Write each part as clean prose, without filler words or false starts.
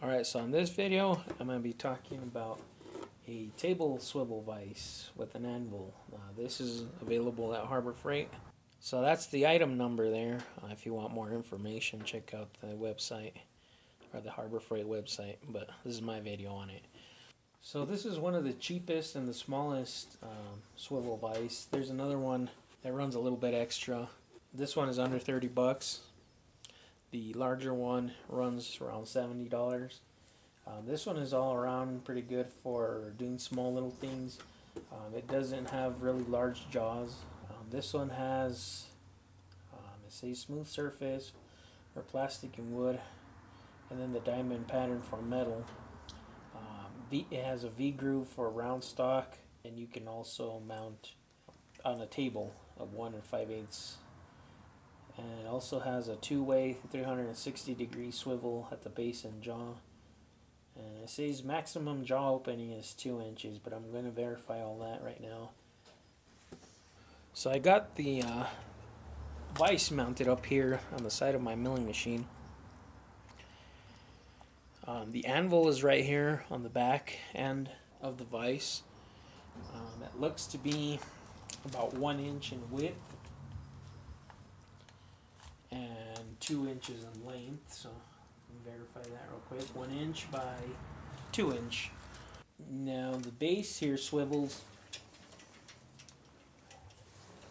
Alright, so in this video, I'm going to be talking about a table swivel vise with an anvil. This is available at Harbor Freight. So that's the item number there. If you want more information, check out the website or the Harbor Freight website, but this is my video on it. So this is one of the cheapest and the smallest swivel vise. There's another one that runs a little bit extra. This one is under 30 bucks. The larger one runs around $70. This one is all around pretty good for doing small little things. It doesn't have really large jaws. This one has, it says smooth surface for plastic and wood, and then the diamond pattern for metal. It has a V groove for round stock, and you can also mount on a table of 1 5/8. And it also has a two-way 360-degree swivel at the base and jaw. And it says maximum jaw opening is 2 inches, but I'm going to verify all that right now. So I got the vise mounted up here on the side of my milling machine. The anvil is right here on the back end of the vise. It looks to be about 1 inch in width and 2 inches in length, so let me verify that real quick. 1 inch by 2 inch. Now the base here swivels,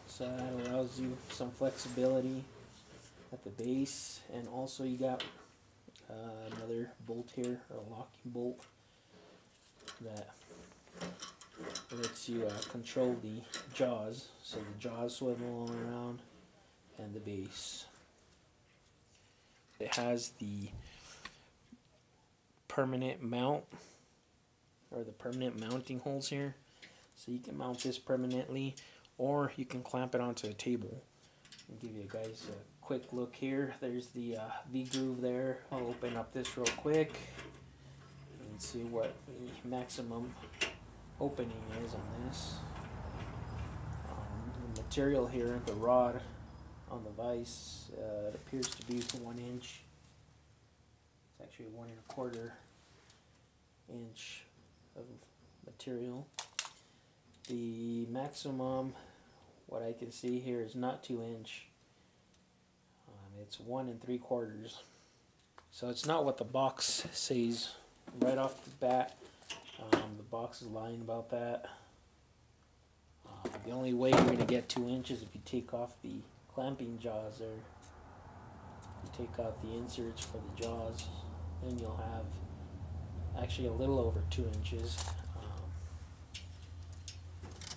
so that allows you some flexibility at the base, and also you got another bolt here, or a locking bolt, that lets you control the jaws, so the jaws swivel all around, and the base. It has the permanent mount, or the permanent mounting holes here, so you can mount this permanently, or you can clamp it onto a table. I'll give you guys a quick look here. There's the V groove there. I'll open up this real quick and see what the maximum opening is on this. The material here, the rod on the vise, it appears to be 1 inch. It's actually 1 1/4 inch of material. The maximum, what I can see here, is not 2 inch. It's 1 3/4. So it's not what the box says right off the bat. The box is lying about that. The only way you're going to get 2 inches if you take off the clamping jaws there. You take out the inserts for the jaws, then you'll have actually a little over 2 inches.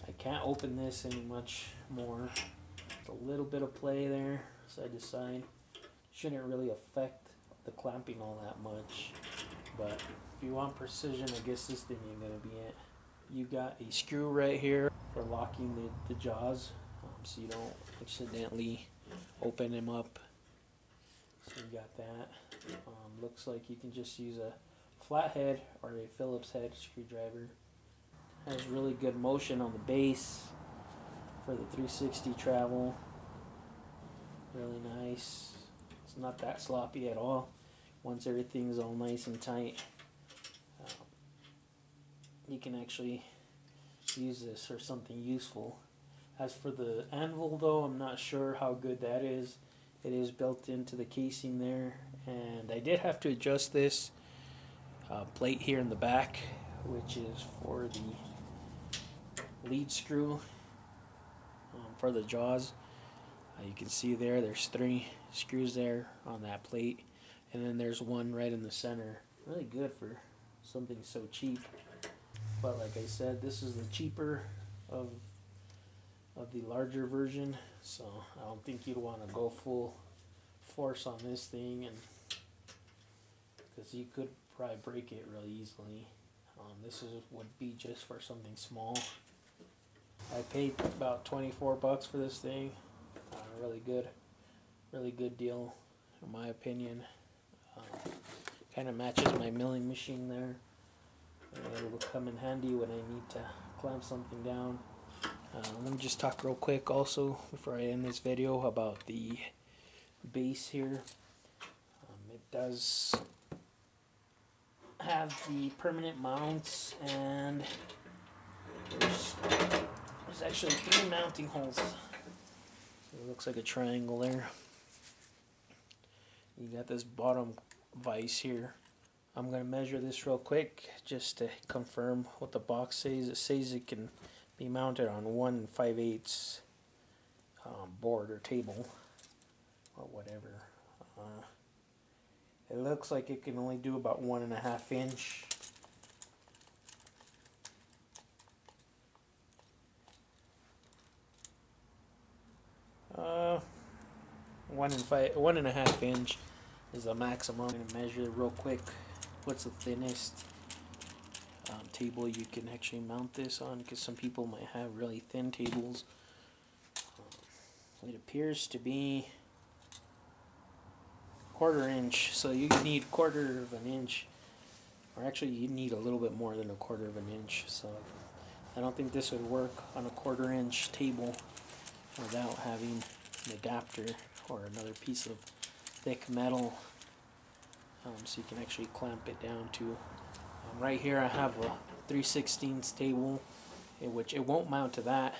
I can't open this any much more. It's a little bit of play there, side to side. Shouldn't really affect the clamping all that much, but if you want precision, I guess this thing ain't gonna be it. You got a screw right here for locking the jaws, so you don't accidentally open them up. So you got that. Looks like you can just use a flathead or a Phillips head screwdriver. Has really good motion on the base for the 360 travel. Really nice. It's not that sloppy at all once everything's all nice and tight. You can actually use this for something useful. As for the anvil though, I'm not sure how good that is. It is built into the casing there, and I did have to adjust this plate here in the back, which is for the lead screw for the jaws. You can see there's 3 screws there on that plate, and then there's one right in the center. Really good for something so cheap. But like I said, this is the cheaper of the larger version, so I don't think you'd want to go full force on this thing, and because you could probably break it really easily. This would be just for something small. I paid about 24 bucks for this thing. Really good deal in my opinion. Kind of matches my milling machine there, and it will come in handy when I need to clamp something down. Let me just talk real quick also before I end this video about the base here. It does have the permanent mounts, and there's actually 3 mounting holes. So it looks like a triangle there. You got this bottom vise here. I'm going to measure this real quick just to confirm what the box says. It says it can be mounted on 1 5/8 board or table or whatever. It looks like it can only do about 1.5 inch. Uh, 1.5 inch is the maximum. I'm going to measure real quick what's the thinnest table you can actually mount this on, because some people might have really thin tables. It appears to be 1/4 inch, so you need 1/4 inch, or actually you need a little bit more than 1/4 inch. So I don't think this would work on a 1/4 inch table without having an adapter or another piece of thick metal, so you can actually clamp it down to. Right here I have a 3/16 table, which it won't mount to that,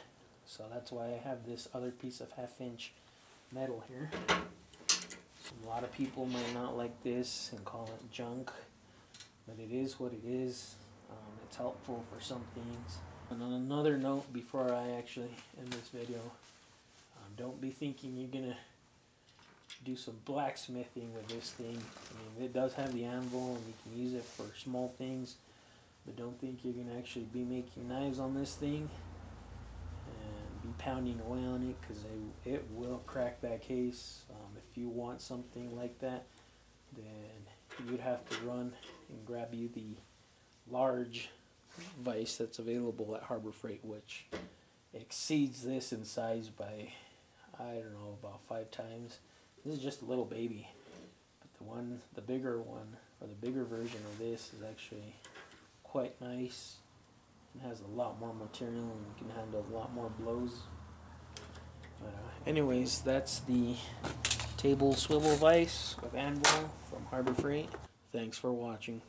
so that's why I have this other piece of 1/2 inch metal here. A lot of people might not like this and call it junk, but it is what it is. It's helpful for some things. And on another note, before I actually end this video, don't be thinking you're gonna do some blacksmithing with this thing. I mean, it does have the anvil and you can use it for small things, but don't think you're gonna actually be making knives on this thing and be pounding away on it, because it will crack that case. If you want something like that, then you'd have to run and grab you the large vise that's available at Harbor Freight, which exceeds this in size by, I don't know, about 5 times. This is just a little baby, but the bigger one, or the bigger version of this, is actually quite nice. It has a lot more material and can handle a lot more blows. But anyways, that's the table swivel vise with anvil from Harbor Freight. Thanks for watching.